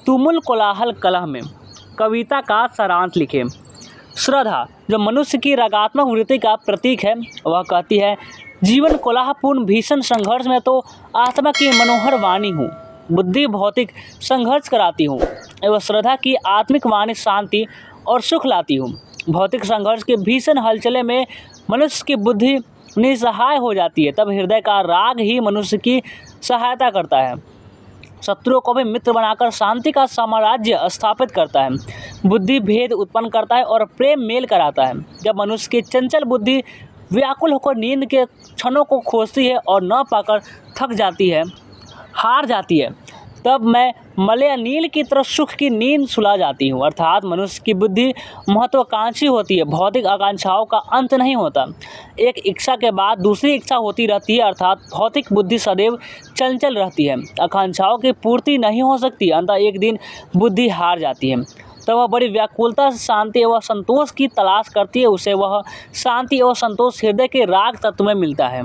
तुमुल कोलाहल कलह में। कविता का सारांश लिखें। श्रद्धा जो मनुष्य की रागात्मक वृत्ति का प्रतीक है, वह कहती है, जीवन कोलाहलपूर्ण भीषण संघर्ष में तो आत्मा की मनोहर वाणी हूँ, बुद्धि भौतिक संघर्ष कराती हूँ एवं श्रद्धा की आत्मिक वाणी शांति और सुख लाती हूँ। भौतिक संघर्ष के भीषण हलचले में मनुष्य की बुद्धि निसहाय हो जाती है, तब हृदय का राग ही मनुष्य की सहायता करता है, शत्रुओं को भी मित्र बनाकर शांति का साम्राज्य स्थापित करता है, बुद्धि भेद उत्पन्न करता है और प्रेम मेल कराता है। जब मनुष्य की चंचल बुद्धि व्याकुल होकर नींद के क्षणों को खोजती है और न पाकर थक जाती है, हार जाती है, तब मैं मलय नील की तरफ सुख की नींद सुला जाती हूँ। अर्थात मनुष्य की बुद्धि महत्वाकांक्षी होती है, भौतिक आकांक्षाओं का अंत नहीं होता, एक इच्छा के बाद दूसरी इच्छा होती रहती है। अर्थात भौतिक बुद्धि सदैव चंचल रहती है, आकांक्षाओं की पूर्ति नहीं हो सकती, अंततः एक दिन बुद्धि हार जाती है, तब वह बड़ी व्याकुलता से शांति एवं संतोष की तलाश करती है। उसे वह शांति एवं संतोष हृदय के राग तत्व में मिलता है।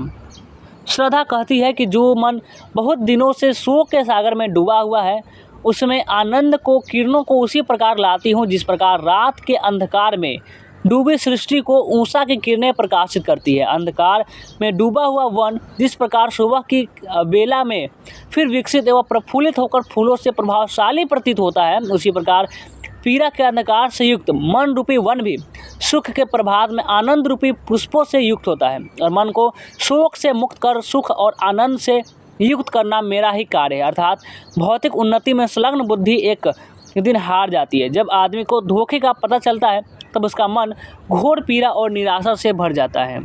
श्रद्धा कहती है कि जो मन बहुत दिनों से शोक के सागर में डूबा हुआ है, उसमें आनंद को किरणों को उसी प्रकार लाती हूँ जिस प्रकार रात के अंधकार में डूबी सृष्टि को उषा की किरणें प्रकाशित करती है। अंधकार में डूबा हुआ वन जिस प्रकार सुबह की बेला में फिर विकसित एवं प्रफुल्लित होकर फूलों से प्रभावशाली प्रतीत होता है, उसी प्रकार पीड़ा के अंधकार से युक्त मन रूपी वन भी सुख के प्रभात में आनंद रूपी पुष्पों से युक्त होता है, और मन को शोक से मुक्त कर सुख और आनंद से युक्त करना मेरा ही कार्य है। अर्थात भौतिक उन्नति में संलग्न बुद्धि एक दिन हार जाती है। जब आदमी को धोखे का पता चलता है, तब उसका मन घोर पीड़ा और निराशा से भर जाता है।